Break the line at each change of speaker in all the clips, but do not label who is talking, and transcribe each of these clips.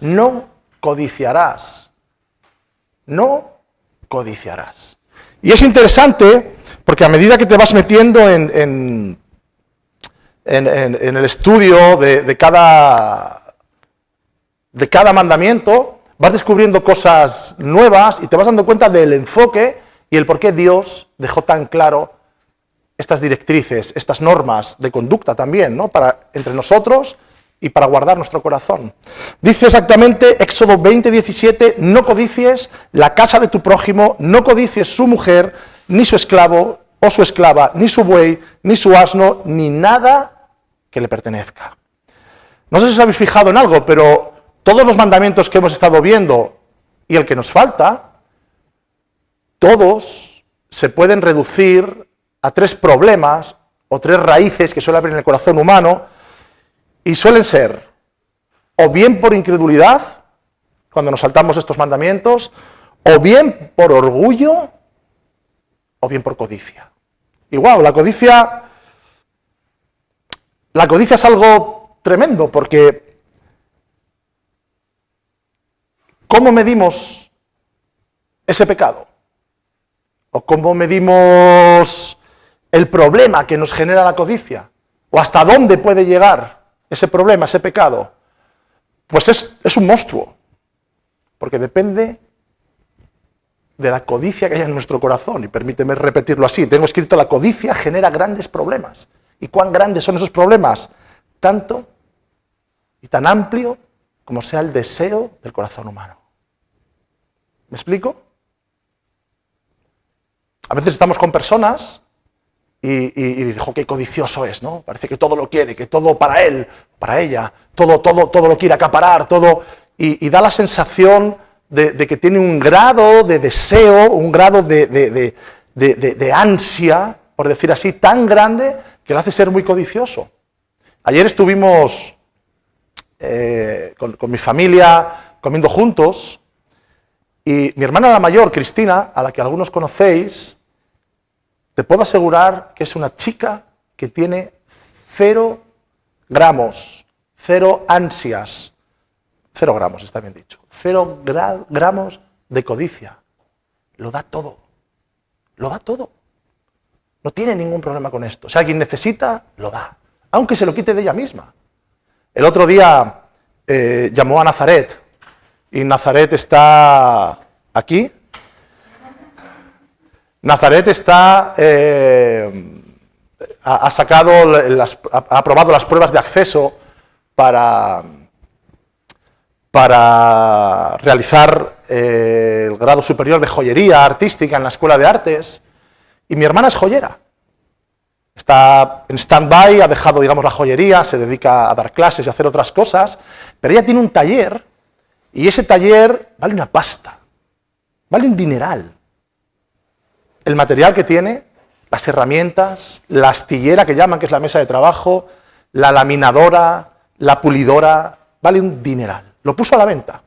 no codiciarás. No codiciarás. Y es interesante porque a medida que te vas metiendo en el estudio de cada mandamiento, vas descubriendo cosas nuevas y te vas dando cuenta del enfoque y el por qué Dios dejó tan claro estas directrices, estas normas de conducta también, ¿no? Entre nosotros y para guardar nuestro corazón. Dice exactamente Éxodo 20:17, no codicies la casa de tu prójimo, no codicies su mujer, ni su esclavo o su esclava, ni su buey, ni su asno, ni nada que le pertenezca. No sé si os habéis fijado en algo, pero todos los mandamientos que hemos estado viendo y el que nos falta, todos se pueden reducir a tres problemas o tres raíces que suele haber en el corazón humano y suelen ser o bien por incredulidad, cuando nos saltamos estos mandamientos, o bien por orgullo, o bien por codicia. Igual, la codicia es algo tremendo porque ¿cómo medimos ese pecado? ¿O cómo medimos el problema que nos genera la codicia? ¿O hasta dónde puede llegar ese problema, ese pecado? Pues es un monstruo, porque depende de la codicia que hay en nuestro corazón, y permíteme repetirlo así, tengo escrito la codicia genera grandes problemas. ¿Y cuán grandes son esos problemas? Tanto y tan amplio como sea el deseo del corazón humano. ¿Me explico? A veces estamos con personas y dices, qué codicioso es, ¿no? Parece que todo lo quiere, que todo para él, para ella, todo lo quiere acaparar, todo, y da la sensación de que tiene un grado de deseo, un grado de ansia, por decir así, tan grande que le hace ser muy codicioso. Ayer estuvimos con mi familia comiendo juntos y mi hermana la mayor, Cristina, a la que algunos conocéis, te puedo asegurar que es una chica que tiene 0 gramos, 0 ansias, 0 gramos, está bien dicho, 0 gramos de codicia. Lo da todo, lo da todo. No tiene ningún problema con esto. Si alguien necesita, lo da, aunque se lo quite de ella misma. El otro día llamó a Nazaret, y Nazaret está aquí. Nazaret está, ha aprobado las pruebas de acceso para realizar el grado superior de joyería artística en la Escuela de Artes, y mi hermana es joyera. Está en stand-by, ha dejado, digamos, la joyería, se dedica a dar clases y a hacer otras cosas, pero ella tiene un taller, y ese taller vale una pasta, vale un dineral. El material que tiene, las herramientas, la astillera que llaman, que es la mesa de trabajo, la laminadora, la pulidora, vale un dineral. Lo puso a la venta.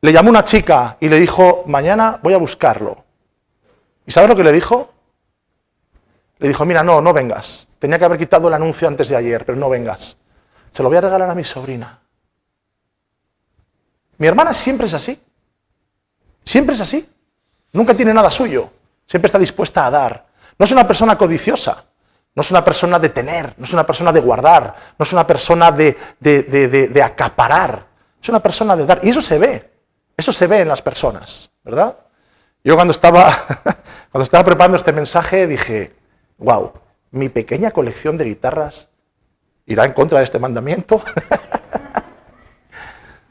Le llamó una chica y le dijo, mañana voy a buscarlo. ¿Y sabes lo que le dijo? Le dijo, mira, no vengas. Tenía que haber quitado el anuncio antes de ayer, pero no vengas. Se lo voy a regalar a mi sobrina. Mi hermana siempre es así. Siempre es así. Nunca tiene nada suyo. Siempre está dispuesta a dar. No es una persona codiciosa. No es una persona de tener. No es una persona de guardar. No es una persona de acaparar. Es una persona de dar. Y eso se ve. Eso se ve en las personas, ¿verdad? Yo cuando estaba preparando este mensaje dije, wow, mi pequeña colección de guitarras irá en contra de este mandamiento.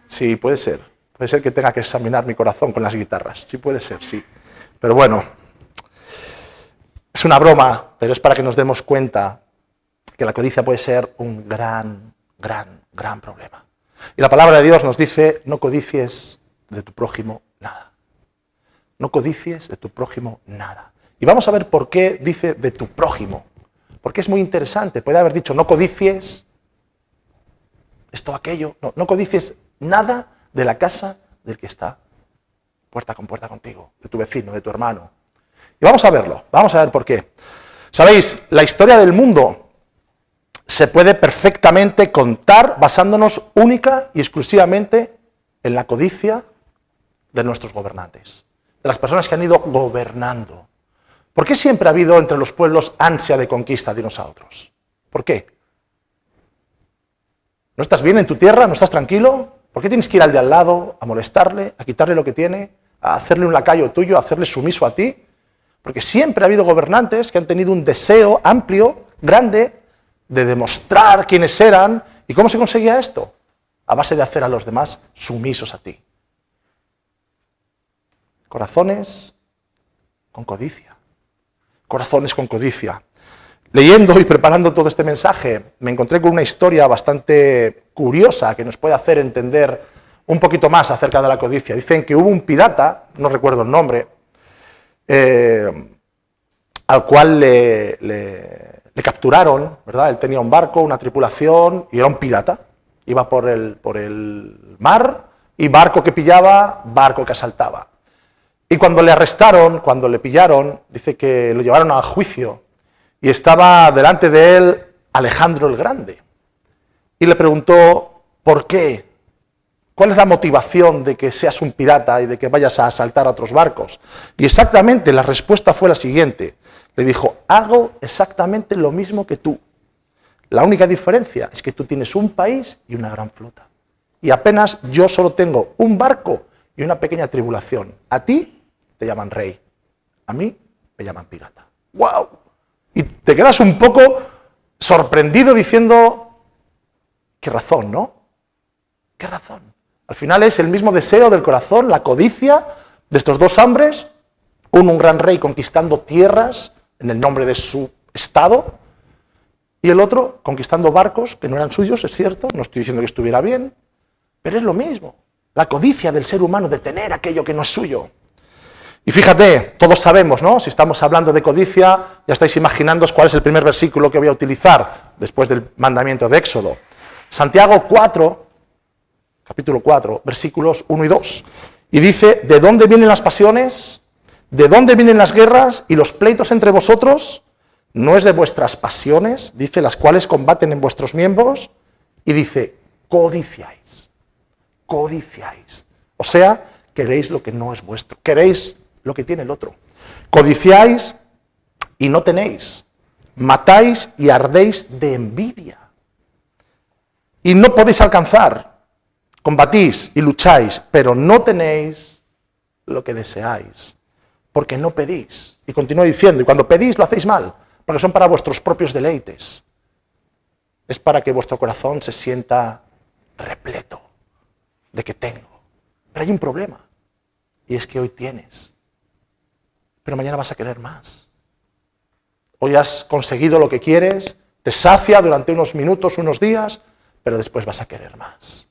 Sí, puede ser. Puede ser que tenga que examinar mi corazón con las guitarras. Sí, puede ser, sí. Pero bueno, es una broma, pero es para que nos demos cuenta que la codicia puede ser un gran problema. Y la palabra de Dios nos dice, no codicies de tu prójimo nada. No codicies de tu prójimo nada. Y vamos a ver por qué dice de tu prójimo. Porque es muy interesante. Puede haber dicho, no codicies esto o aquello. No codicies nada de la casa del que está puerta con puerta contigo, de tu vecino, de tu hermano. Y vamos a verlo, vamos a ver por qué. Sabéis, la historia del mundo se puede perfectamente contar basándonos única y exclusivamente en la codicia de nuestros gobernantes, de las personas que han ido gobernando. ¿Por qué siempre ha habido entre los pueblos ansia de conquista de unos a otros? ¿Por qué? ¿No estás bien en tu tierra? ¿No estás tranquilo? ¿Por qué tienes que ir al de al lado a molestarle, a quitarle lo que tiene, a hacerle un lacayo tuyo, a hacerle sumiso a ti? Porque siempre ha habido gobernantes que han tenido un deseo amplio, grande, de demostrar quiénes eran. ¿Y cómo se conseguía esto? A base de hacer a los demás sumisos a ti. Corazones con codicia. Corazones con codicia. Leyendo y preparando todo este mensaje, me encontré con una historia bastante curiosa que nos puede hacer entender un poquito más acerca de la codicia. Dicen que hubo un pirata, no recuerdo el nombre, al cual le capturaron, ¿verdad? Él tenía un barco, una tripulación y era un pirata. Iba por el mar y barco que pillaba, barco que asaltaba. Y cuando le arrestaron, cuando le pillaron, dice que lo llevaron a juicio y estaba delante de él Alejandro el Grande. Y le preguntó, ¿por qué? ¿Cuál es la motivación de que seas un pirata y de que vayas a asaltar a otros barcos? Y exactamente la respuesta fue la siguiente. Le dijo, hago exactamente lo mismo que tú. La única diferencia es que tú tienes un país y una gran flota. Y apenas yo solo tengo un barco y una pequeña tribulación. A ti te llaman rey, a mí me llaman pirata. ¡Wow! Y te quedas un poco sorprendido diciendo, qué razón, ¿no? ¿Qué razón? Al final es el mismo deseo del corazón, la codicia de estos dos hombres, un gran rey conquistando tierras en el nombre de su estado, y el otro conquistando barcos que no eran suyos, es cierto, no estoy diciendo que estuviera bien, pero es lo mismo, la codicia del ser humano de tener aquello que no es suyo. Y fíjate, todos sabemos, ¿no? Si estamos hablando de codicia, ya estáis imaginándoos cuál es el primer versículo que voy a utilizar después del mandamiento de Éxodo. Santiago 4, capítulo 4, versículos 1 y 2. Y dice, ¿de dónde vienen las pasiones? ¿De dónde vienen las guerras y los pleitos entre vosotros? ¿No es de vuestras pasiones, dice, las cuales combaten en vuestros miembros? Y dice, codiciáis, codiciáis. O sea, queréis lo que no es vuestro, queréis lo que tiene el otro. Codiciáis y no tenéis, matáis y ardéis de envidia. Y no podéis alcanzar, combatís y lucháis, pero no tenéis lo que deseáis, porque no pedís. Y continúa diciendo, y cuando pedís lo hacéis mal, porque son para vuestros propios deleites. Es para que vuestro corazón se sienta repleto de que tengo. Pero hay un problema, y es que hoy tienes, pero mañana vas a querer más. Hoy has conseguido lo que quieres, te sacia durante unos minutos, unos días, pero después vas a querer más.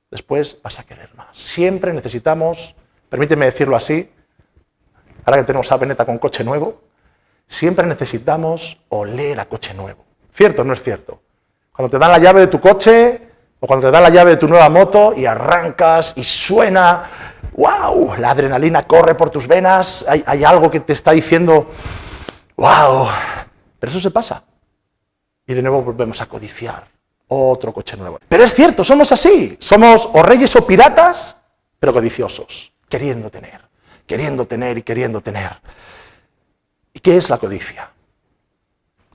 Después vas a querer más. Siempre necesitamos, permíteme decirlo así, ahora que tenemos a Beneta con coche nuevo, siempre necesitamos oler a coche nuevo. ¿Cierto o no es cierto? Cuando te dan la llave de tu coche o cuando te dan la llave de tu nueva moto y arrancas y suena, ¡wow! La adrenalina corre por tus venas, hay algo que te está diciendo, ¡wow! Pero eso se pasa. Y de nuevo volvemos a codiciar otro coche nuevo. Pero es cierto, somos así. Somos o reyes o piratas, pero codiciosos, queriendo tener y queriendo tener. ¿Y qué es la codicia?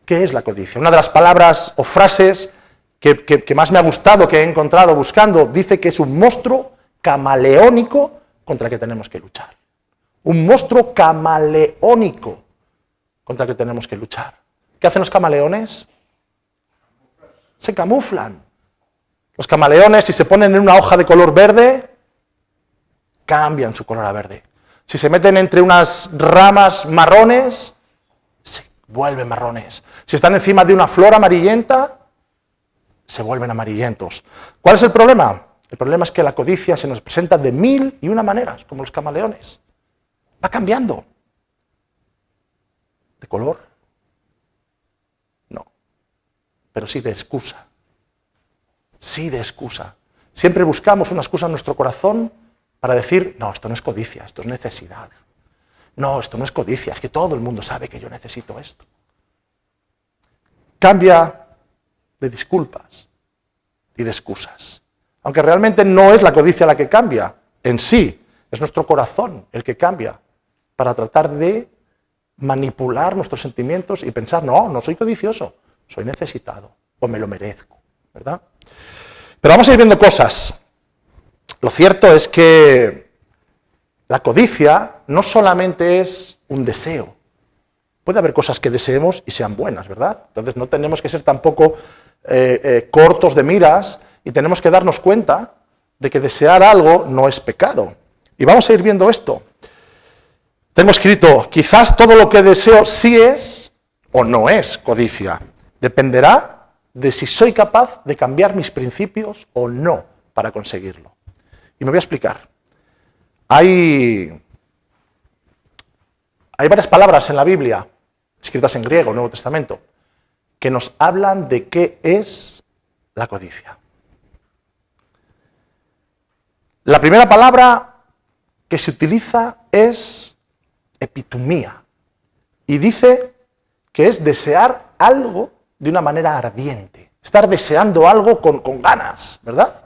¿Qué es la codicia? Una de las palabras o frases que más me ha gustado, que he encontrado buscando, dice que es un monstruo camaleónico contra el que tenemos que luchar. Un monstruo camaleónico contra el que tenemos que luchar. ¿Qué hacen los camaleones? Se camuflan. Los camaleones, si se ponen en una hoja de color verde, cambian su color a verde. Si se meten entre unas ramas marrones, se vuelven marrones. Si están encima de una flor amarillenta, se vuelven amarillentos. ¿Cuál es el problema? El problema es que la codicia se nos presenta de 1001 maneras, como los camaleones. Va cambiando. ¿De color? No. Pero sí de excusa. Sí de excusa. Siempre buscamos una excusa en nuestro corazón para decir, no, esto no es codicia, esto es necesidad. No, esto no es codicia, es que todo el mundo sabe que yo necesito esto. Cambia de disculpas y de excusas. Aunque realmente no es la codicia la que cambia en sí, es nuestro corazón el que cambia para tratar de manipular nuestros sentimientos y pensar, no soy codicioso, soy necesitado o me lo merezco, ¿verdad? Pero vamos a ir viendo cosas. Lo cierto es que la codicia no solamente es un deseo. Puede haber cosas que deseemos y sean buenas, ¿verdad? Entonces no tenemos que ser tampoco cortos de miras y tenemos que darnos cuenta de que desear algo no es pecado. Y vamos a ir viendo esto. Tengo escrito, quizás todo lo que deseo sí es o no es codicia. Dependerá de si soy capaz de cambiar mis principios o no para conseguirlo. Y me voy a explicar. Hay varias palabras en la Biblia, escritas en griego, Nuevo Testamento, que nos hablan de qué es la codicia. La primera palabra que se utiliza es epitumía, y dice que es desear algo de una manera ardiente, estar deseando algo con ganas, ¿verdad?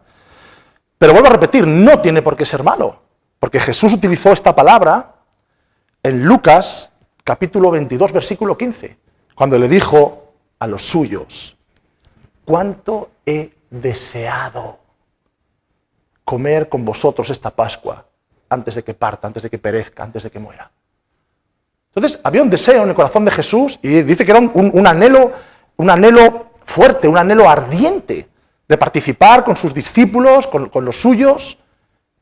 Pero vuelvo a repetir, no tiene por qué ser malo, porque Jesús utilizó esta palabra en Lucas capítulo 22, versículo 15, cuando le dijo a los suyos, ¿cuánto he deseado comer con vosotros esta Pascua antes de que parta, antes de que perezca, antes de que muera? Entonces, había un deseo en el corazón de Jesús y dice que era un anhelo fuerte, un anhelo ardiente de participar con sus discípulos, con los suyos,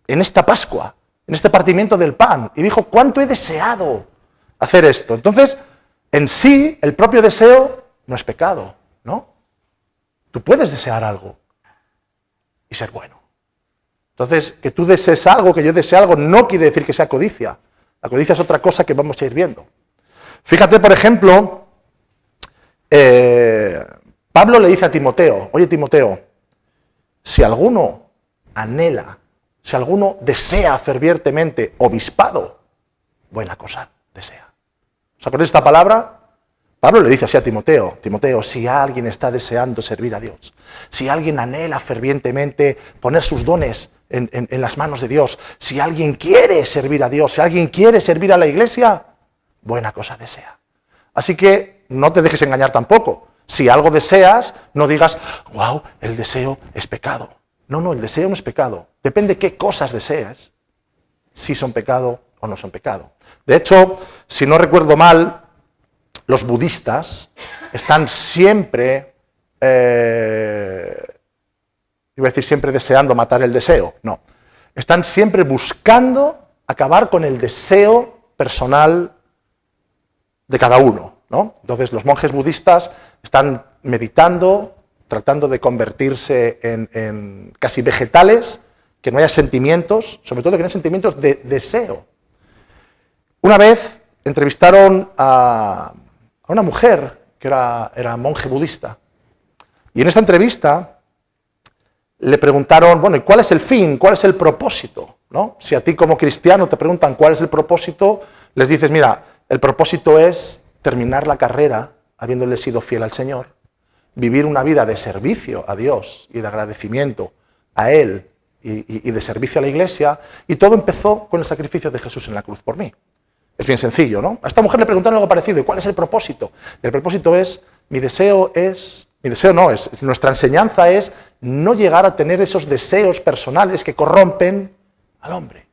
en esta Pascua, en este partimiento del pan. Y dijo, ¿cuánto he deseado hacer esto? Entonces, en sí, el propio deseo no es pecado, ¿no? Tú puedes desear algo y ser bueno. Entonces, que tú desees algo, que yo desee algo, no quiere decir que sea codicia. La codicia es otra cosa que vamos a ir viendo. Fíjate, por ejemplo, Pablo le dice a Timoteo, oye Timoteo, si alguno anhela, si alguno desea fervientemente obispado, buena cosa desea. ¿Os acordáis de esta palabra? Pablo le dice así a Timoteo, Timoteo, si alguien está deseando servir a Dios, si alguien anhela fervientemente poner sus dones en las manos de Dios, si alguien quiere servir a Dios, si alguien quiere servir a la iglesia, buena cosa desea. Así que no te dejes engañar tampoco. Si algo deseas, no digas, wow, el deseo es pecado. No, el deseo no es pecado. Depende qué cosas deseas, si son pecado o no son pecado. De hecho, si no recuerdo mal, los budistas están siempre, iba a decir siempre deseando matar el deseo, no. Están siempre buscando acabar con el deseo personal de cada uno, ¿no? Entonces los monjes budistas están meditando, tratando de convertirse en casi vegetales, que no haya sentimientos, sobre todo que no haya sentimientos de deseo. Una vez entrevistaron a una mujer que era monje budista, y en esta entrevista le preguntaron, bueno, ¿y cuál es el fin? ¿Cuál es el propósito? ¿No? Si a ti como cristiano te preguntan cuál es el propósito, les dices, mira, el propósito es terminar la carrera habiéndole sido fiel al Señor, vivir una vida de servicio a Dios y de agradecimiento a Él y de servicio a la Iglesia, y todo empezó con el sacrificio de Jesús en la cruz por mí. Es bien sencillo, ¿no? A esta mujer le preguntaron algo parecido, ¿y cuál es el propósito? El propósito es, nuestra enseñanza es no llegar a tener esos deseos personales que corrompen al hombre.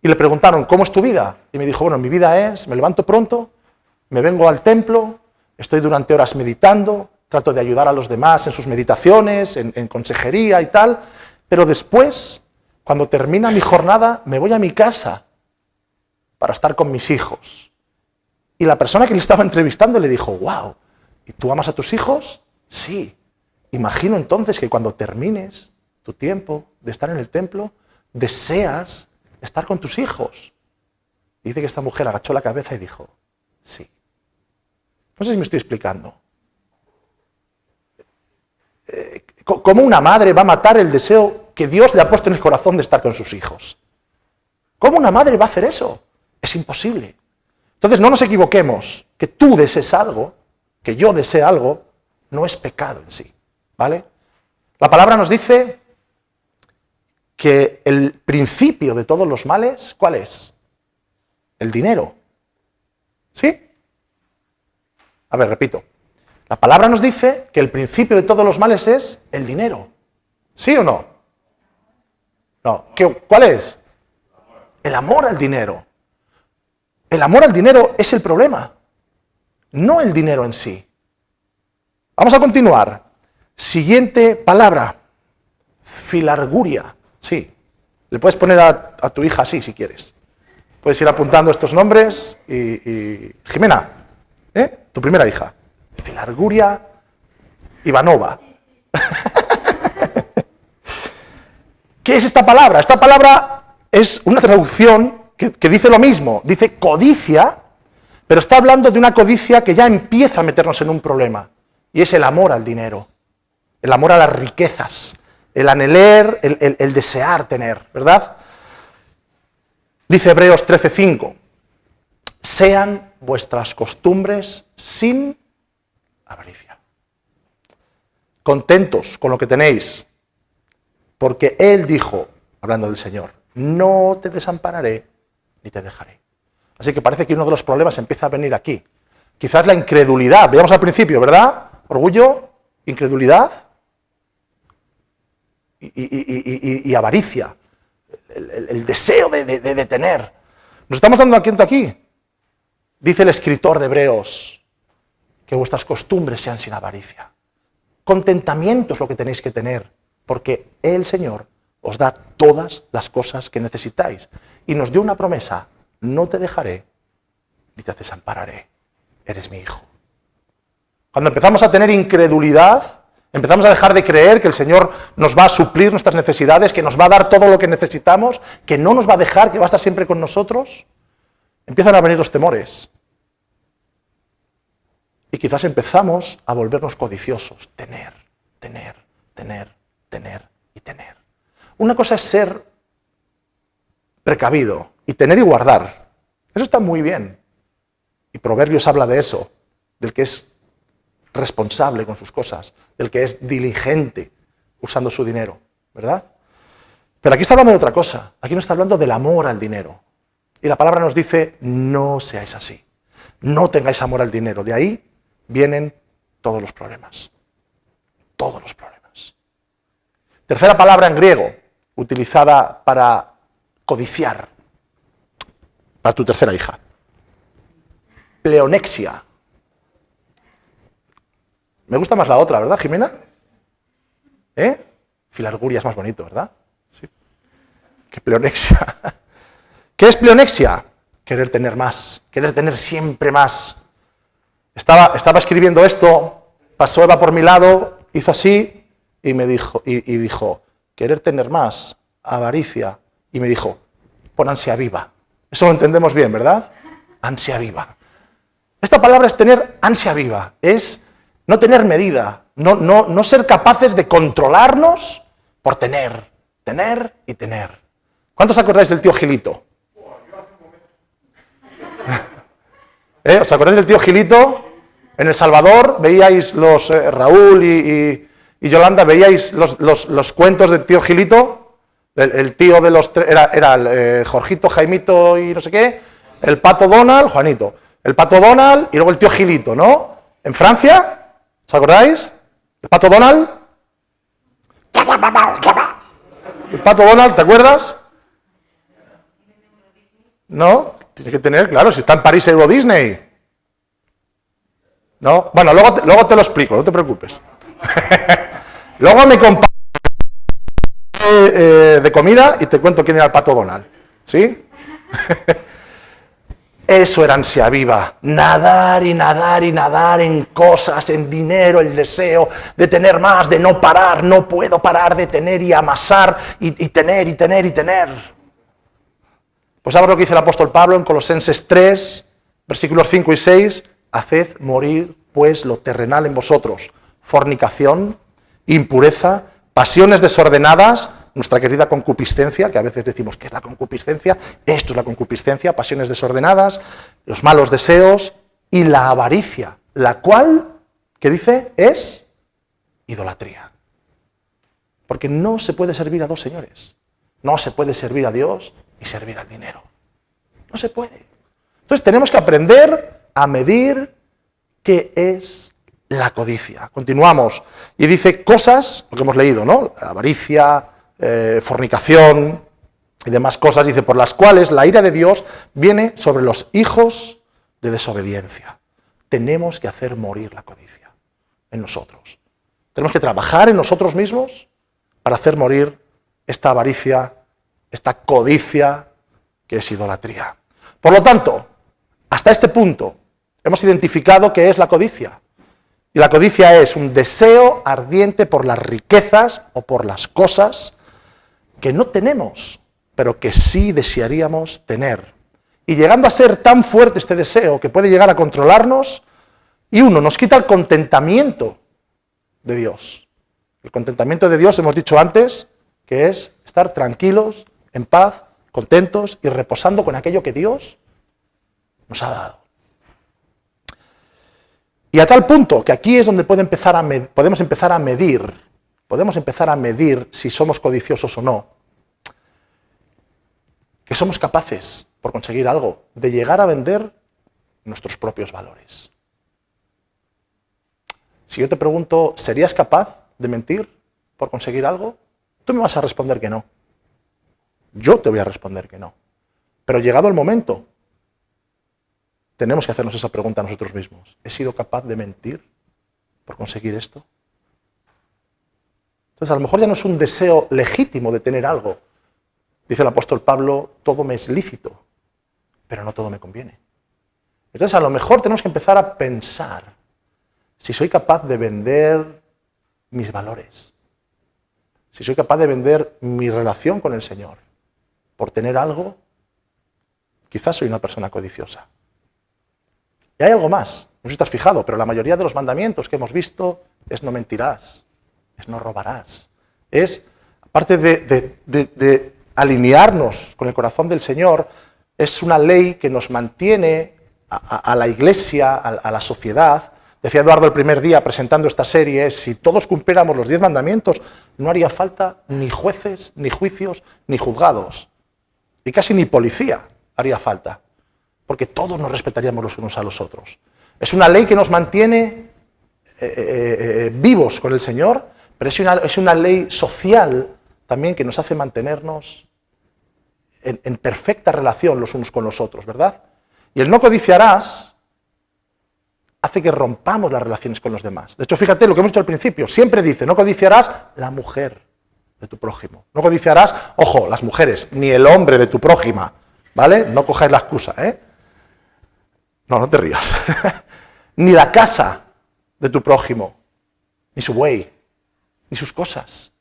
Y le preguntaron, ¿cómo es tu vida? Y me dijo, bueno, mi vida es, me levanto pronto, me vengo al templo, estoy durante horas meditando, trato de ayudar a los demás en sus meditaciones, en consejería y tal, pero después, cuando termina mi jornada, me voy a mi casa para estar con mis hijos. Y la persona que le estaba entrevistando le dijo, wow, ¿y tú amas a tus hijos? Sí. Imagino entonces que cuando termines tu tiempo de estar en el templo, deseas estar con tus hijos. Y dice que esta mujer agachó la cabeza y dijo, sí. No sé si me estoy explicando. ¿Cómo una madre va a matar el deseo que Dios le ha puesto en el corazón de estar con sus hijos? ¿Cómo una madre va a hacer eso? Es imposible. Entonces no nos equivoquemos, que tú desees algo, que yo desee algo, no es pecado en sí. ¿vale? La palabra nos dice que el principio de todos los males, ¿cuál es? El dinero. ¿Sí? A ver, repito. La palabra nos dice que el principio de todos los males es el dinero. ¿Sí o no? No. ¿Cuál es? El amor al dinero. El amor al dinero es el problema, no el dinero en sí. Vamos a continuar. Siguiente palabra. Filarguria. Sí. Le puedes poner a tu hija así si quieres. Puedes ir apuntando estos nombres y Jimena, tu primera hija. Filarguria Ivanova. ¿Qué es esta palabra? Esta palabra es una traducción que dice lo mismo. Dice codicia, pero está hablando de una codicia que ya empieza a meternos en un problema. Y es el amor al dinero. El amor a las riquezas. El anhelar, el desear tener, ¿verdad? Dice Hebreos 13:5. Sean vuestras costumbres sin avaricia. Contentos con lo que tenéis, porque Él dijo, hablando del Señor, no te desampararé ni te dejaré. Así que parece que uno de los problemas empieza a venir aquí. Quizás la incredulidad, veamos al principio, ¿verdad? Orgullo, incredulidad y avaricia. El deseo de tener. Nos estamos dando cuenta aquí. Dice el escritor de Hebreos que vuestras costumbres sean sin avaricia. Contentamiento es lo que tenéis que tener, porque el Señor os da todas las cosas que necesitáis. Y nos dio una promesa, no te dejaré ni te desampararé, eres mi hijo. Cuando empezamos a tener incredulidad, empezamos a dejar de creer que el Señor nos va a suplir nuestras necesidades, que nos va a dar todo lo que necesitamos, que no nos va a dejar, que va a estar siempre con nosotros, empiezan a venir los temores. Y quizás empezamos a volvernos codiciosos. Tener, tener, tener, tener y tener. Una cosa es ser precavido y tener y guardar. Eso está muy bien. Y Proverbios habla de eso, del que es responsable con sus cosas, del que es diligente usando su dinero, ¿verdad? Pero aquí está hablando de otra cosa. Aquí nos está hablando del amor al dinero. Y la palabra nos dice, no seáis así. No tengáis amor al dinero. De ahí vienen todos los problemas. Todos los problemas. Tercera palabra en griego, utilizada para codiciar. Para tu tercera hija. Pleonexia. Me gusta más la otra, ¿verdad, Jimena? Filarguria es más bonito, ¿verdad? Sí. Que pleonexia. ¿Qué es pleonexia? Querer tener más, querer tener siempre más. Estaba escribiendo esto, pasó Eva por mi lado, hizo así y me dijo, y dijo, querer tener más, avaricia, y me dijo, pon ansia viva. Eso lo entendemos bien, ¿verdad? Ansia viva. Esta palabra es tener ansia viva, es no tener medida, no ser capaces de controlarnos por tener y tener. ¿Cuántos acordáis del tío Gilito? ¿Os acordáis del tío Gilito? En El Salvador veíais los Raúl y Yolanda, veíais los cuentos del tío Gilito, el tío de los tres, era el Jorgito, Jaimito y no sé qué, el Pato Donald, Juanito, el Pato Donald y luego el tío Gilito, ¿no? En Francia, ¿os acordáis? El Pato Donald. El Pato Donald, ¿te acuerdas? ¿No? Tiene que tener, claro, si está en París Euro Disney. ¿No? Bueno, luego te lo explico, no te preocupes. Luego me comparto de comida y te cuento quién era el Pato Donald. ¿Sí? Eso era ansia viva. Nadar y nadar y nadar en cosas, en dinero, el deseo de tener más, de no parar, no puedo parar de tener y amasar y tener y tener y tener. Pues ahora lo que dice el apóstol Pablo en Colosenses 3, versículos 5 y 6, haced morir pues lo terrenal en vosotros, fornicación, impureza, pasiones desordenadas, nuestra querida concupiscencia, que a veces decimos, ¿qué es la concupiscencia? Esto es la concupiscencia, pasiones desordenadas, los malos deseos y la avaricia, la cual, ¿qué dice? Es idolatría. Porque no se puede servir a dos señores. No se puede servir a Dios y servir al dinero. No se puede. Entonces tenemos que aprender a medir qué es la codicia. Continuamos. Y dice cosas, lo que hemos leído, ¿no? Avaricia, fornicación y demás cosas. Dice, por las cuales la ira de Dios viene sobre los hijos de desobediencia. Tenemos que hacer morir la codicia en nosotros. Tenemos que trabajar en nosotros mismos para hacer morir esta avaricia, esta codicia que es idolatría. Por lo tanto, hasta este punto hemos identificado qué es la codicia. Y la codicia es un deseo ardiente por las riquezas o por las cosas que no tenemos, pero que sí desearíamos tener. Y llegando a ser tan fuerte este deseo que puede llegar a controlarnos, y uno nos quita el contentamiento de Dios. El contentamiento de Dios, hemos dicho antes, que es estar tranquilos, en paz, contentos y reposando con aquello que Dios nos ha dado. Y a tal punto que aquí es donde podemos empezar a medir si somos codiciosos o no, que somos capaces, por conseguir algo, de llegar a vender nuestros propios valores. Si yo te pregunto, ¿serías capaz de mentir por conseguir algo? Tú me vas a responder que no. Yo te voy a responder que no. Pero llegado el momento, tenemos que hacernos esa pregunta a nosotros mismos. ¿He sido capaz de mentir por conseguir esto? Entonces, a lo mejor ya no es un deseo legítimo de tener algo. Dice el apóstol Pablo, todo me es lícito, pero no todo me conviene. Entonces, a lo mejor tenemos que empezar a pensar si soy capaz de vender mis valores, si soy capaz de vender mi relación con el Señor por tener algo. Quizás soy una persona codiciosa. Y hay algo más, no sé si te has fijado, pero la mayoría de los mandamientos que hemos visto es no mentirás, es no robarás. Es, aparte de alinearnos con el corazón del Señor, es una ley que nos mantiene a la iglesia, a la sociedad. Decía Eduardo el primer día presentando esta serie, si todos cumpliéramos los 10 mandamientos, no haría falta ni jueces, ni juicios, ni juzgados. Y casi ni policía haría falta, porque todos nos respetaríamos los unos a los otros. Es una ley que nos mantiene vivos con el Señor, pero es una ley social también que nos hace mantenernos en perfecta relación los unos con los otros, ¿verdad? Y el no codiciarás hace que rompamos las relaciones con los demás. De hecho, fíjate lo que hemos dicho al principio, siempre dice, no codiciarás la mujer de tu prójimo. No codiciarás, ojo, las mujeres, ni el hombre de tu prójima, ¿vale? No cojáis la excusa, ¿eh? No te rías. Ni la casa de tu prójimo, ni su buey, ni sus cosas.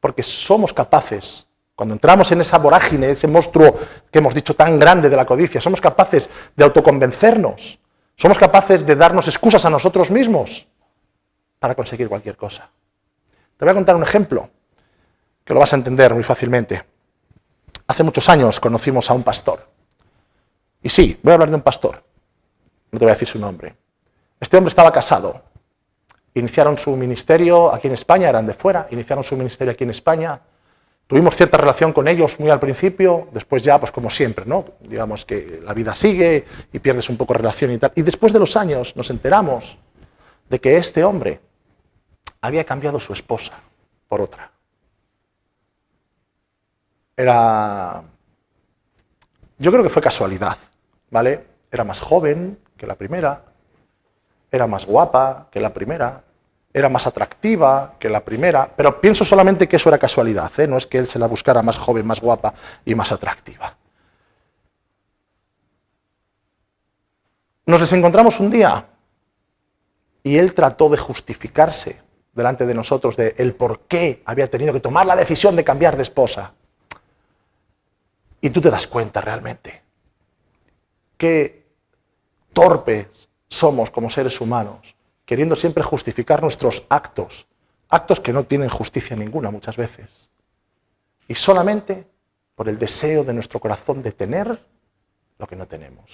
Porque somos capaces, cuando entramos en esa vorágine, ese monstruo que hemos dicho tan grande de la codicia, somos capaces de autoconvencernos, somos capaces de darnos excusas a nosotros mismos para conseguir cualquier cosa. Te voy a contar un ejemplo que lo vas a entender muy fácilmente. Hace muchos años conocimos a un pastor. Y sí, voy a hablar de un pastor. No te voy a decir su nombre. Este hombre estaba casado. Iniciaron su ministerio aquí en España, eran de fuera, iniciaron su ministerio aquí en España. Tuvimos cierta relación con ellos muy al principio, después ya, pues como siempre, ¿no? Digamos que la vida sigue y pierdes un poco de relación y tal. Y después de los años nos enteramos de que este hombre había cambiado su esposa por otra. Yo creo que fue casualidad, ¿vale? Era más joven que la primera, era más guapa que la primera, era más atractiva que la primera, pero pienso solamente que eso era casualidad, ¿eh? No es que él se la buscara más joven, más guapa y más atractiva. Nos les encontramos un día y él trató de justificarse delante de nosotros de el por qué había tenido que tomar la decisión de cambiar de esposa. Y tú te das cuenta realmente qué torpes somos como seres humanos, queriendo siempre justificar nuestros actos, actos que no tienen justicia ninguna muchas veces, y solamente por el deseo de nuestro corazón de tener lo que no tenemos.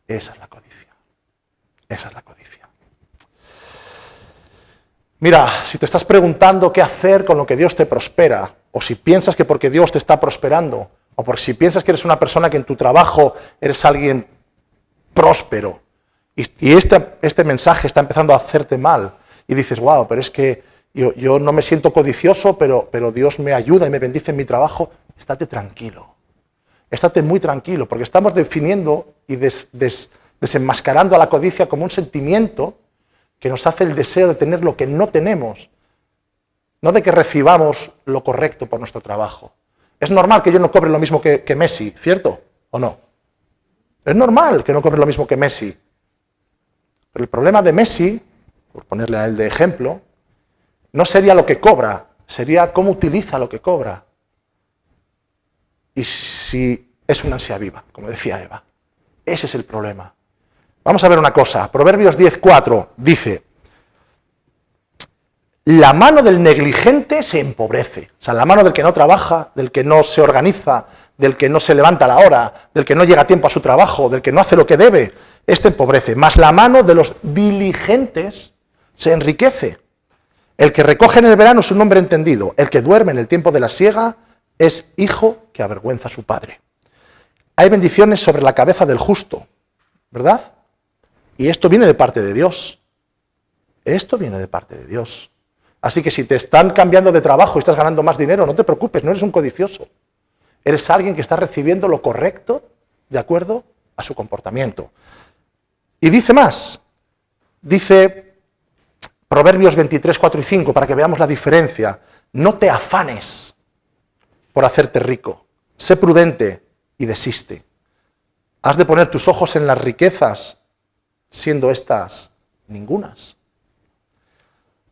Esa es la codicia. Esa es la codicia. Mira, si te estás preguntando qué hacer con lo que Dios te prospera, o si piensas que porque Dios te está prosperando, o por si piensas que eres una persona que en tu trabajo eres alguien próspero, y este mensaje está empezando a hacerte mal, y dices, wow, pero es que yo no me siento codicioso, pero Dios me ayuda y me bendice en mi trabajo, estate tranquilo. Estate muy tranquilo, porque estamos definiendo y desenmascarando a la codicia como un sentimiento que nos hace el deseo de tener lo que no tenemos, no de que recibamos lo correcto por nuestro trabajo. Es normal que yo no cobre lo mismo que Messi, ¿cierto o no? Es normal que no cobre lo mismo que Messi. Pero el problema de Messi, por ponerle a él de ejemplo, no sería lo que cobra, sería cómo utiliza lo que cobra. Y si es una ansia viva, como decía Eva. Ese es el problema. Vamos a ver una cosa. Proverbios 10:4 dice, la mano del negligente se empobrece. O sea, la mano del que no trabaja, del que no se organiza, del que no se levanta a la hora, del que no llega a tiempo a su trabajo, del que no hace lo que debe, este empobrece. Mas la mano de los diligentes se enriquece. El que recoge en el verano es un hombre entendido. El que duerme en el tiempo de la siega es hijo que avergüenza a su padre. Hay bendiciones sobre la cabeza del justo, ¿verdad? Y esto viene de parte de Dios. Esto viene de parte de Dios. Así que si te están cambiando de trabajo y estás ganando más dinero, no te preocupes, no eres un codicioso. Eres alguien que está recibiendo lo correcto de acuerdo a su comportamiento. Y dice más, dice Proverbios 23, 4 y 5, para que veamos la diferencia. No te afanes por hacerte rico. Sé prudente y desiste. Has de poner tus ojos en las riquezas, siendo estas ningunas.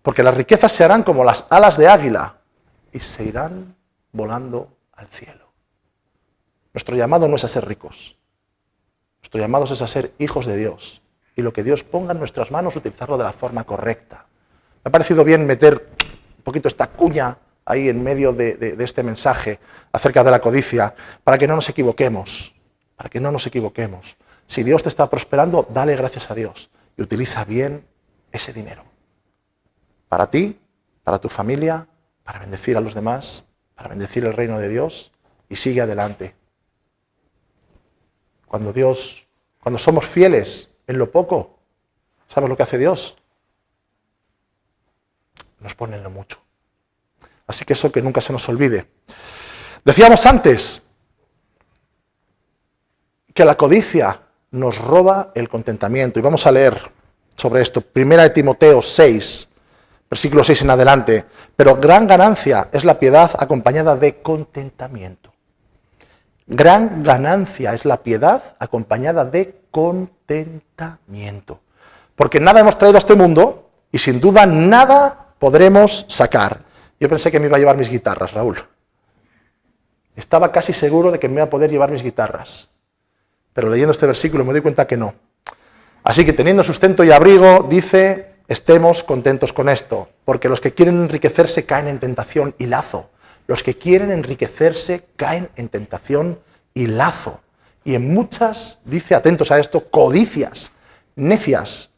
Porque las riquezas se harán como las alas de águila y se irán volando al cielo. Nuestro llamado no es a ser ricos. Nuestro llamado es a ser hijos de Dios. Y lo que Dios ponga en nuestras manos, utilizarlo de la forma correcta. Me ha parecido bien meter un poquito esta cuña ahí en medio de este mensaje acerca de la codicia, para que no nos equivoquemos. Para que no nos equivoquemos. Si Dios te está prosperando, dale gracias a Dios y utiliza bien ese dinero. Para ti, para tu familia, para bendecir a los demás, para bendecir el reino de Dios, y sigue adelante. Cuando somos fieles en lo poco, ¿sabes lo que hace Dios? Nos pone en lo mucho. Así que eso que nunca se nos olvide. Decíamos antes que la codicia nos roba el contentamiento. Y vamos a leer sobre esto. 1 Timoteo 6, versículo 6 en adelante. Pero gran ganancia es la piedad acompañada de contentamiento. Gran ganancia es la piedad acompañada de contentamiento. Porque nada hemos traído a este mundo y sin duda nada podremos sacar. Yo pensé que me iba a llevar mis guitarras, Raúl. Estaba casi seguro de que me iba a poder llevar mis guitarras. Pero leyendo este versículo me doy cuenta que no. Así que teniendo sustento y abrigo, dice, estemos contentos con esto. Porque los que quieren enriquecerse caen en tentación y lazo. Los que quieren enriquecerse caen en tentación y lazo. Y en muchas, dice, atentos a esto, codicias, necias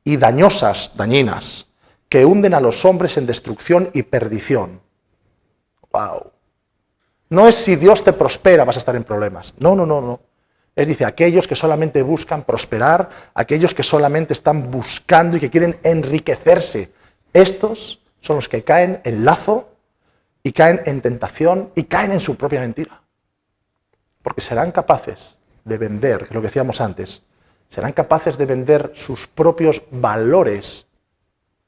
y dañinas, que hunden a los hombres en destrucción y perdición. ¡Wow! No es si Dios te prospera vas a estar en problemas. No. Es, dice, aquellos que solamente buscan prosperar, aquellos que solamente están buscando y que quieren enriquecerse. Estos son los que caen en lazo y caen en tentación y caen en su propia mentira. Porque serán capaces de vender, que es lo que decíamos antes, serán capaces de vender sus propios valores.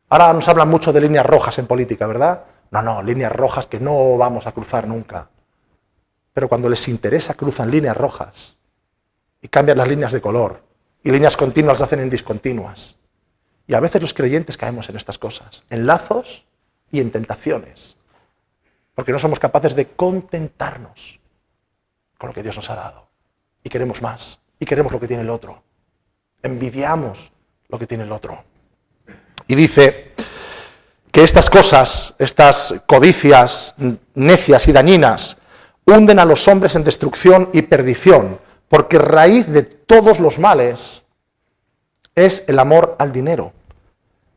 Ahora nos hablan mucho de líneas rojas en política, ¿verdad? No, líneas rojas que no vamos a cruzar nunca. Pero cuando les interesa cruzan líneas rojas y cambian las líneas de color y líneas continuas las hacen en discontinuas. Y a veces los creyentes caemos en estas cosas, en lazos y en tentaciones, porque no somos capaces de contentarnos con lo que Dios nos ha dado. Y queremos más, y queremos lo que tiene el otro. Envidiamos lo que tiene el otro. Y dice que estas cosas, estas codicias necias y dañinas, hunden a los hombres en destrucción y perdición, porque raíz de todos los males es el amor al dinero.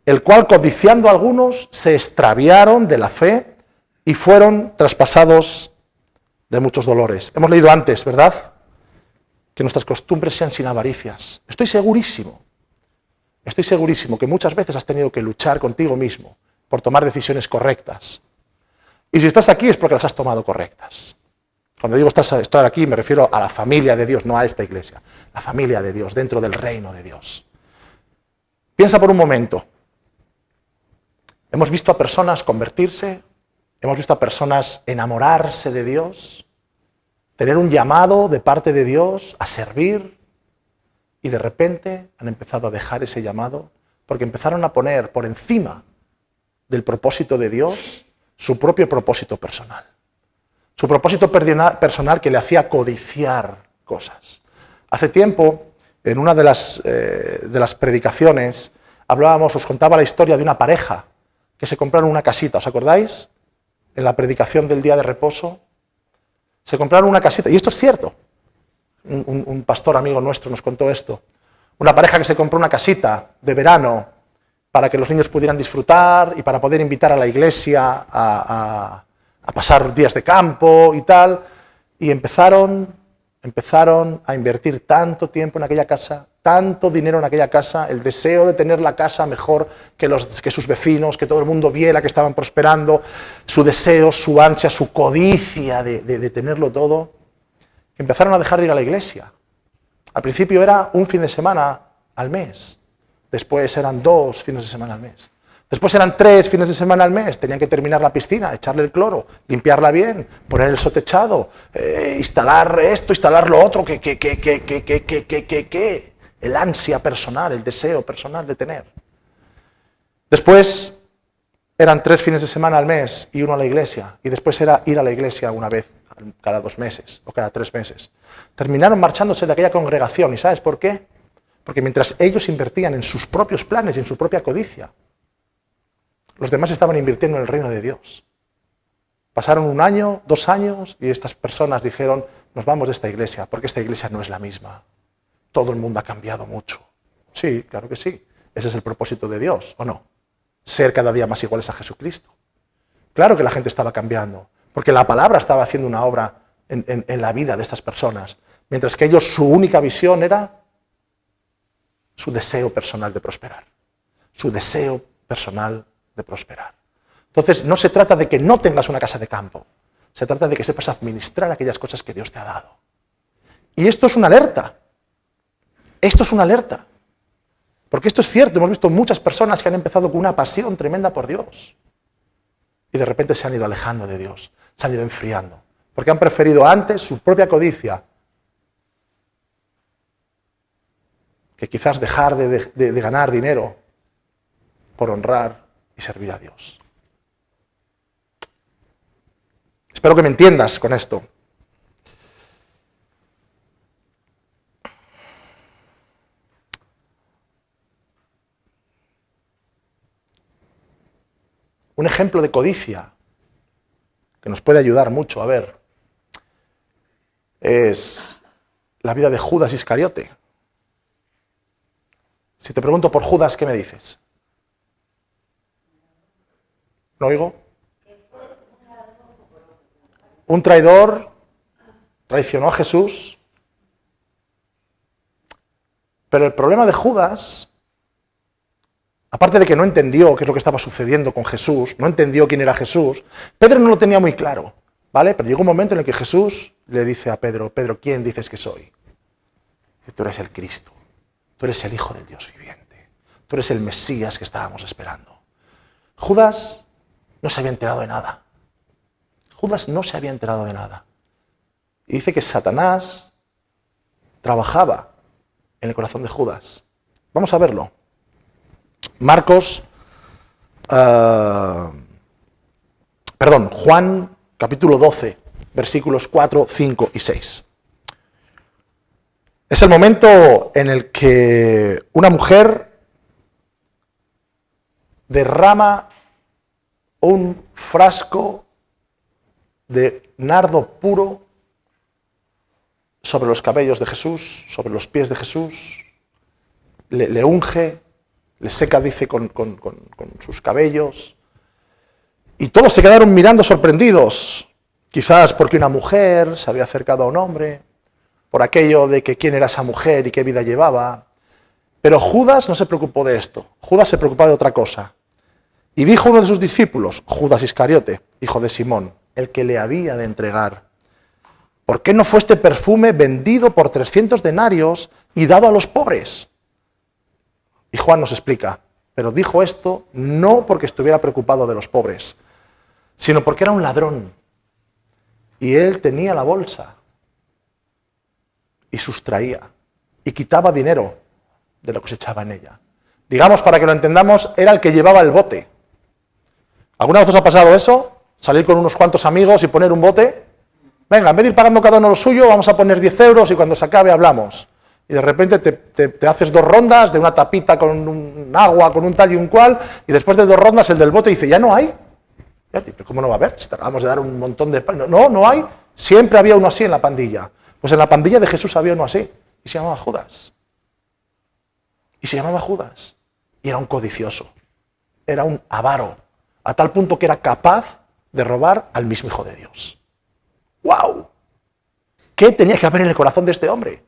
el cual, codiciando a algunos, se extraviaron de la fe y fueron traspasados de muchos dolores. Hemos leído antes, ¿verdad?, que nuestras costumbres sean sin avaricias. Estoy segurísimo que muchas veces has tenido que luchar contigo mismo por tomar decisiones correctas. Y si estás aquí es porque las has tomado correctas. Cuando digo estar aquí me refiero a la familia de Dios, no a esta iglesia. La familia de Dios, dentro del reino de Dios. Piensa por un momento. Hemos visto a personas convertirse, hemos visto a personas enamorarse de Dios, tener un llamado de parte de Dios a servir, y de repente han empezado a dejar ese llamado porque empezaron a poner por encima del propósito de Dios su propio propósito personal. Su propósito personal que le hacía codiciar cosas. Hace tiempo, en una de las predicaciones, os contaba la historia de una pareja que se compraron una casita, ¿os acordáis? En la predicación del día de reposo, se compraron una casita, y esto es cierto. Un pastor amigo nuestro nos contó esto. Una pareja que se compró una casita de verano para que los niños pudieran disfrutar y para poder invitar a la iglesia a pasar días de campo y tal. Y empezaron a invertir tanto tiempo en aquella casa, tanto dinero en aquella casa, el deseo de tener la casa mejor que sus vecinos, que todo el mundo viera que estaban prosperando, su deseo, su ansia, su codicia de tenerlo todo, que empezaron a dejar de ir a la iglesia. Al principio era un fin de semana al mes, después eran 2 fines de semana al mes, después eran 3 fines de semana al mes, tenían que terminar la piscina, echarle el cloro, limpiarla bien, poner el sotechado, instalar esto, instalar lo otro, el ansia personal, el deseo personal de tener. Después eran 3 fines de semana al mes y uno a la iglesia, y después era ir a la iglesia una vez cada 2 meses o cada 3 meses. Terminaron marchándose de aquella congregación, ¿y sabes por qué? Porque mientras ellos invertían en sus propios planes y en su propia codicia, los demás estaban invirtiendo en el reino de Dios. Pasaron 1 año, 2 años, y estas personas dijeron, nos vamos de esta iglesia, porque esta iglesia no es la misma. Todo el mundo ha cambiado mucho. Sí, claro que sí. Ese es el propósito de Dios, ¿o no? Ser cada día más iguales a Jesucristo. Claro que la gente estaba cambiando, porque la palabra estaba haciendo una obra en la vida de estas personas, mientras que ellos su única visión era su deseo personal de prosperar. Su deseo personal de prosperar. Entonces, no se trata de que no tengas una casa de campo, se trata de que sepas administrar aquellas cosas que Dios te ha dado. Y esto es una alerta. Esto es una alerta. Porque esto es cierto, hemos visto muchas personas que han empezado con una pasión tremenda por Dios y de repente se han ido alejando de Dios, se han ido enfriando, porque han preferido antes su propia codicia que quizás dejar de ganar dinero por honrar y servir a Dios. Espero que me entiendas con esto. Un ejemplo de codicia que nos puede ayudar mucho a ver es la vida de Judas Iscariote. Si te pregunto por Judas, ¿qué me dices? ¿No oigo? Un traidor, traicionó a Jesús, pero el problema de Judas, aparte de que no entendió qué es lo que estaba sucediendo con Jesús, no entendió quién era Jesús, Pedro no lo tenía muy claro, ¿vale? Pero llegó un momento en el que Jesús le dice a Pedro, Pedro, ¿quién dices que soy? Dice, tú eres el Cristo, tú eres el Hijo del Dios viviente, tú eres el Mesías que estábamos esperando. Judas no se había enterado de nada. Judas no se había enterado de nada. Y dice que Satanás trabajaba en el corazón de Judas. Vamos a verlo. Juan capítulo 12, versículos 4, 5 y 6. Es el momento en el que una mujer derrama un frasco de nardo puro sobre los cabellos de Jesús, sobre los pies de Jesús, le unge, le seca, dice, con sus cabellos. Y todos se quedaron mirando sorprendidos, quizás porque una mujer se había acercado a un hombre, por aquello de que quién era esa mujer y qué vida llevaba. Pero Judas no se preocupó de esto, Judas se preocupaba de otra cosa. Y dijo uno de sus discípulos, Judas Iscariote, hijo de Simón, el que le había de entregar: ¿por qué no fue este perfume vendido por 300 denarios y dado a los pobres? Y Juan nos explica, pero dijo esto no porque estuviera preocupado de los pobres, sino porque era un ladrón. Y él tenía la bolsa y sustraía y quitaba dinero de lo que se echaba en ella. Digamos, para que lo entendamos, era el que llevaba el bote. ¿Alguna vez os ha pasado eso? Salir con unos cuantos amigos y poner un bote. Venga, en vez de ir pagando cada uno lo suyo, vamos a poner 10 euros y cuando se acabe hablamos. Y de repente te haces 2 rondas de una tapita con un agua, con un tal y un cual, y después de 2 rondas el del bote dice, ¿ya no hay? ¿Pero cómo no va a haber? Si te acabamos de dar un montón de... No hay. Siempre había uno así en la pandilla. Pues en la pandilla de Jesús había uno así, y se llamaba Judas. Y era un codicioso, era un avaro, a tal punto que era capaz de robar al mismo Hijo de Dios. ¡Guau! ¿Qué tenía que haber en el corazón de este hombre?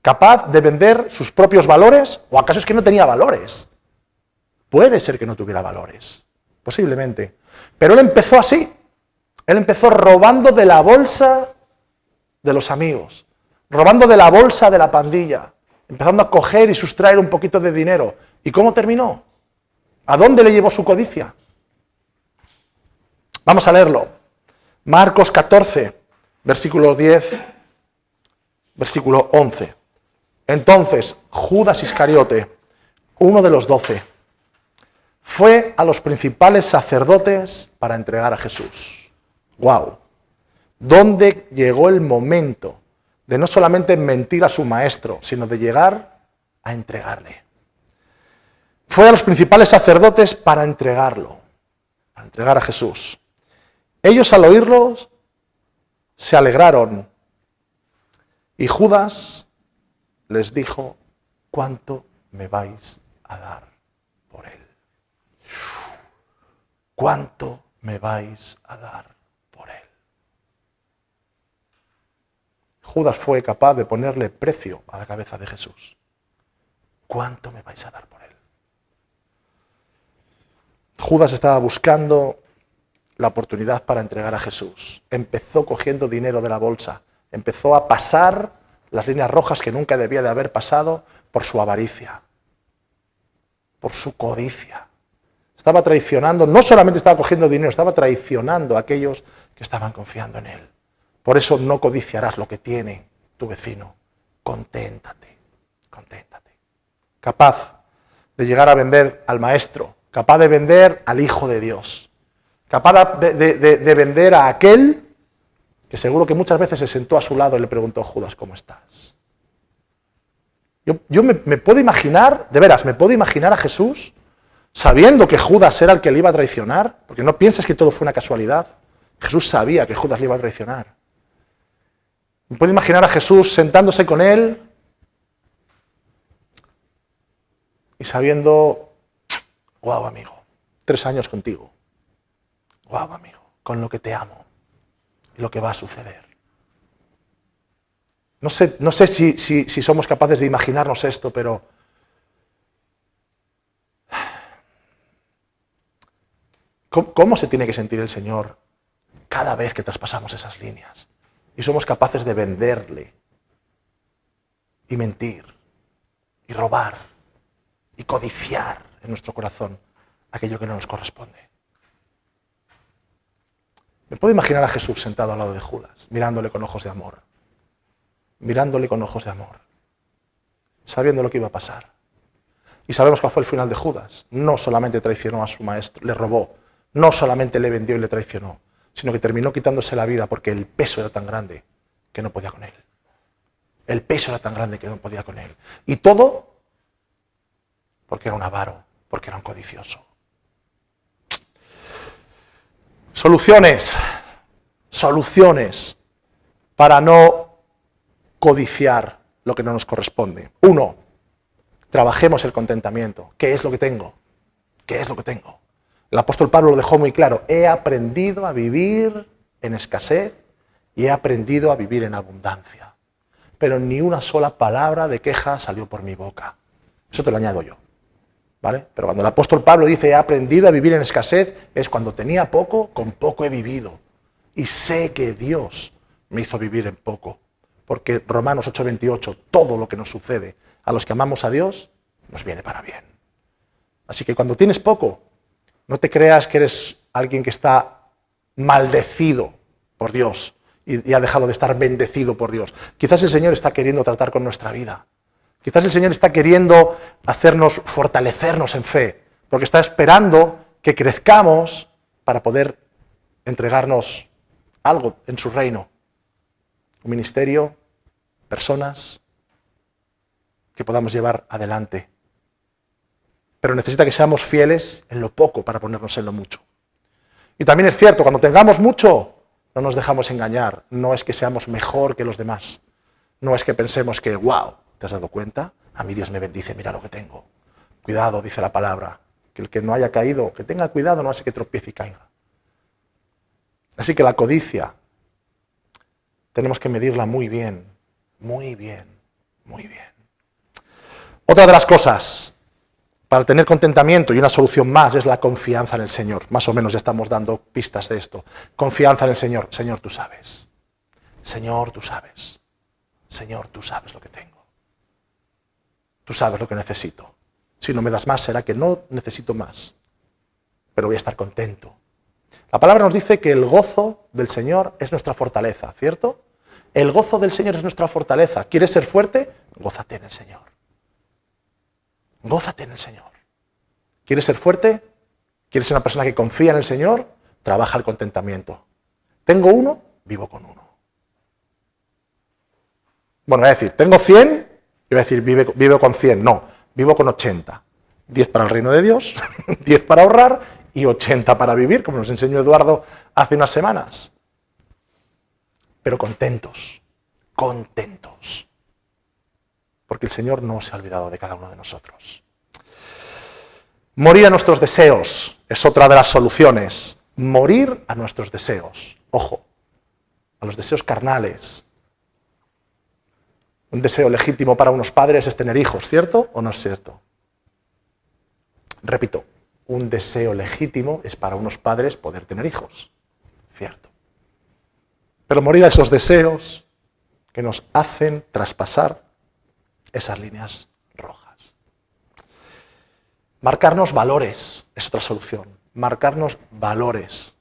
¿Capaz de vender sus propios valores? ¿O acaso es que no tenía valores? Puede ser que no tuviera valores, posiblemente. Pero él empezó así. Él empezó robando de la bolsa de los amigos, robando de la bolsa de la pandilla, empezando a coger y sustraer un poquito de dinero. ¿Y cómo terminó? ¿A dónde le llevó su codicia? Vamos a leerlo. Marcos 14, versículo 10, versículo 11. Entonces, Judas Iscariote, uno de los 12, fue a los principales sacerdotes para entregar a Jesús. ¡Guau! ¿Dónde llegó el momento de no solamente mentir a su maestro, sino de llegar a entregarle? Fue a los principales sacerdotes para entregarlo, para entregar a Jesús. Ellos al oírlos se alegraron y Judas les dijo, ¿cuánto me vais a dar por él? ¿Cuánto me vais a dar por él? Judas fue capaz de ponerle precio a la cabeza de Jesús. ¿Cuánto me vais a dar por él? Judas estaba buscando la oportunidad para entregar a Jesús. Empezó cogiendo dinero de la bolsa. Empezó a pasar las líneas rojas que nunca debía de haber pasado por su avaricia, por su codicia. Estaba traicionando, no solamente estaba cogiendo dinero, estaba traicionando a aquellos que estaban confiando en él. Por eso no codiciarás lo que tiene tu vecino. Conténtate, conténtate. Capaz de llegar a vender al maestro, capaz de vender al Hijo de Dios, capaz de vender a aquel que seguro que muchas veces se sentó a su lado y le preguntó, Judas, ¿cómo estás? Yo me puedo imaginar, de veras, me puedo imaginar a Jesús sabiendo que Judas era el que le iba a traicionar, porque no pienses que todo fue una casualidad. Jesús sabía que Judas le iba a traicionar. Me puedo imaginar a Jesús sentándose con él y sabiendo, guau, amigo, 3 años contigo. Guau, amigo, con lo que te amo y lo que va a suceder. No sé si somos capaces de imaginarnos esto, pero ¿cómo se tiene que sentir el Señor cada vez que traspasamos esas líneas? Y somos capaces de venderle, y mentir, y robar, y codiciar en nuestro corazón aquello que no nos corresponde. Me puedo imaginar a Jesús sentado al lado de Judas, mirándole con ojos de amor, sabiendo lo que iba a pasar. Y sabemos cuál fue el final de Judas. No solamente traicionó a su maestro, le robó, no solamente le vendió y le traicionó, sino que terminó quitándose la vida porque el peso era tan grande que no podía con él. El peso era tan grande que no podía con él. Y todo porque era un avaro, porque era un codicioso. Soluciones para no codiciar lo que no nos corresponde. 1. Trabajemos el contentamiento. ¿Qué es lo que tengo? ¿Qué es lo que tengo? El apóstol Pablo lo dejó muy claro. He aprendido a vivir en escasez y he aprendido a vivir en abundancia. Pero ni una sola palabra de queja salió por mi boca. Eso te lo añado yo. ¿Vale? Pero cuando el apóstol Pablo dice he aprendido a vivir en escasez, es cuando tenía poco, con poco he vivido. Y sé que Dios me hizo vivir en poco. Porque Romanos 8:28, todo lo que nos sucede a los que amamos a Dios, nos viene para bien. Así que cuando tienes poco, no te creas que eres alguien que está maldecido por Dios y ha dejado de estar bendecido por Dios. Quizás el Señor está queriendo tratar con nuestra vida. Quizás el Señor está queriendo hacernos fortalecernos en fe, porque está esperando que crezcamos para poder entregarnos algo en su reino. Un ministerio, personas que podamos llevar adelante. Pero necesita que seamos fieles en lo poco para ponernos en lo mucho. Y también es cierto, cuando tengamos mucho, no nos dejamos engañar. No es que seamos mejor que los demás. No es que pensemos que, wow, ¿te has dado cuenta? A mí Dios me bendice, mira lo que tengo. Cuidado, dice la palabra, que el que no haya caído, que tenga cuidado, no hace que tropiece y caiga. Así que la codicia, tenemos que medirla muy bien, muy bien, muy bien. Otra de las cosas para tener contentamiento y una solución más es la confianza en el Señor. Más o menos ya estamos dando pistas de esto. Confianza en el Señor. Señor, tú sabes. Señor, tú sabes. Señor, tú sabes lo que tengo. Tú sabes lo que necesito. Si no me das más, será que no necesito más. Pero voy a estar contento. La palabra nos dice que el gozo del Señor es nuestra fortaleza, ¿cierto? El gozo del Señor es nuestra fortaleza. ¿Quieres ser fuerte? Gózate en el Señor. Gózate en el Señor. ¿Quieres ser fuerte? ¿Quieres ser una persona que confía en el Señor? Trabaja el contentamiento. Tengo uno, vivo con uno. Bueno, voy a decir, tengo 100, y voy a decir, vivo con 100. No, vivo con 80. 10 para el reino de Dios, 10 para ahorrar y 80 para vivir, como nos enseñó Eduardo hace unas semanas. Pero contentos, contentos. Porque el Señor no se ha olvidado de cada uno de nosotros. Morir a nuestros deseos es otra de las soluciones. Morir a nuestros deseos. Ojo, a los deseos carnales. Un deseo legítimo para unos padres es tener hijos, ¿cierto o no es cierto? Repito, un deseo legítimo es para unos padres poder tener hijos, ¿cierto? Pero morir a esos deseos que nos hacen traspasar esas líneas rojas. Marcarnos valores es otra solución. Marcarnos valores.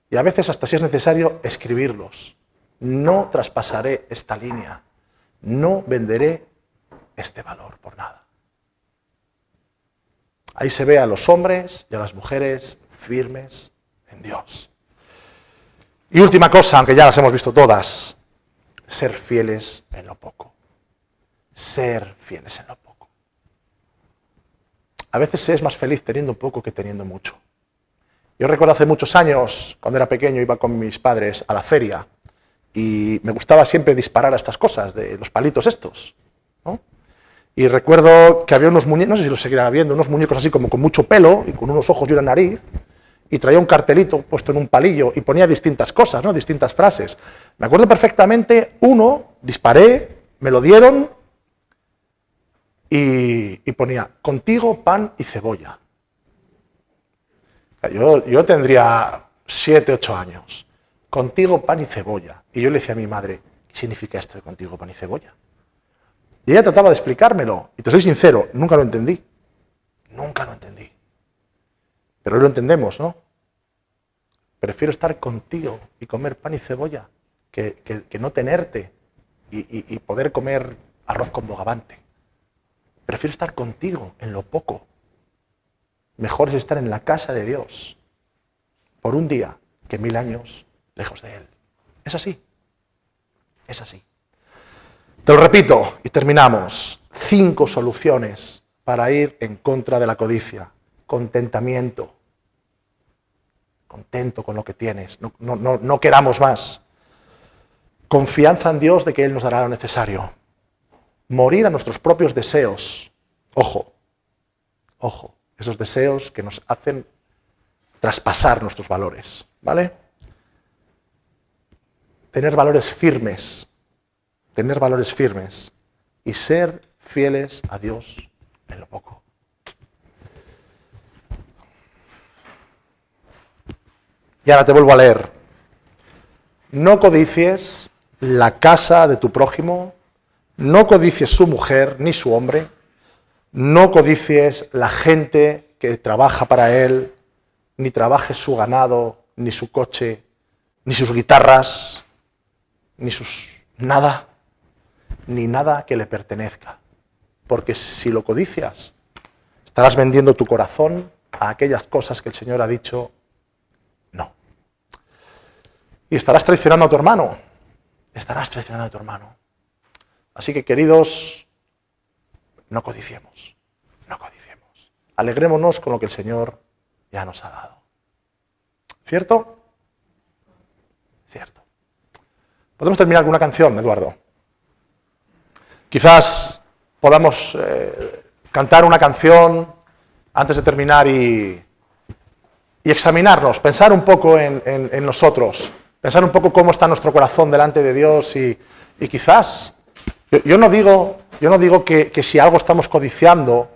Y a veces hasta si es necesario escribirlos. No traspasaré esta línea. No venderé este valor por nada. Ahí se ve a los hombres y a las mujeres firmes en Dios. Y última cosa, aunque ya las hemos visto todas, ser fieles en lo poco. Ser fieles en lo poco. A veces se es más feliz teniendo poco que teniendo mucho. Yo recuerdo hace muchos años, cuando era pequeño, iba con mis padres a la feria y me gustaba siempre disparar a estas cosas, de los palitos estos, ¿no? Y recuerdo que había unos muñecos, no sé si los seguirán viendo, unos muñecos así como con mucho pelo y con unos ojos y una nariz, y traía un cartelito puesto en un palillo y ponía distintas cosas, ¿no? Distintas frases. Me acuerdo perfectamente, uno, disparé, me lo dieron, y ponía, contigo pan y cebolla. Yo tendría 7, 8 años. Contigo pan y cebolla. Y yo le decía a mi madre, ¿qué significa esto de contigo pan y cebolla? Y ella trataba de explicármelo. Y te soy sincero, nunca lo entendí. Nunca lo entendí. Pero hoy lo entendemos, ¿no? Prefiero estar contigo y comer pan y cebolla que no tenerte y poder comer arroz con bogavante. Prefiero estar contigo en lo poco. Mejor es estar en la casa de Dios por un día que 1000 años lejos de Él. Es así. Es así. Te lo repito y terminamos. 5 soluciones para ir en contra de la codicia. Contentamiento. Contento con lo que tienes. No queramos más. Confianza en Dios de que Él nos dará lo necesario. Morir a nuestros propios deseos. Ojo, ojo, esos deseos que nos hacen traspasar nuestros valores, ¿vale? Tener valores firmes y ser fieles a Dios en lo poco. Y ahora te vuelvo a leer. No codicies la casa de tu prójimo, no codicies su mujer ni su hombre, no codicies la gente que trabaja para él, ni trabajes su ganado, ni su coche, ni sus guitarras, ni sus nada, ni nada que le pertenezca. Porque si lo codicias, estarás vendiendo tu corazón a aquellas cosas que el Señor ha dicho no. Y estarás traicionando a tu hermano. Estarás traicionando a tu hermano. Así que, queridos, no codiciemos. No codiciemos. Alegrémonos con lo que el Señor ya nos ha dado. ¿Cierto? Cierto. ¿Podemos terminar con una canción, Eduardo? Quizás podamos cantar una canción antes de terminar y examinarnos, pensar un poco en nosotros, pensar un poco cómo está nuestro corazón delante de Dios y quizás, yo no digo que si algo estamos codiciando,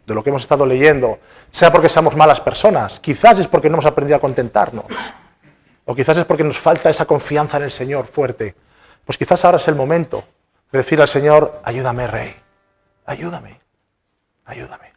de lo que hemos estado leyendo, sea porque seamos malas personas, quizás es porque no hemos aprendido a contentarnos, o quizás es porque nos falta esa confianza en el Señor fuerte. Pues quizás ahora es el momento de decir al Señor, ayúdame, Rey, ayúdame, ayúdame.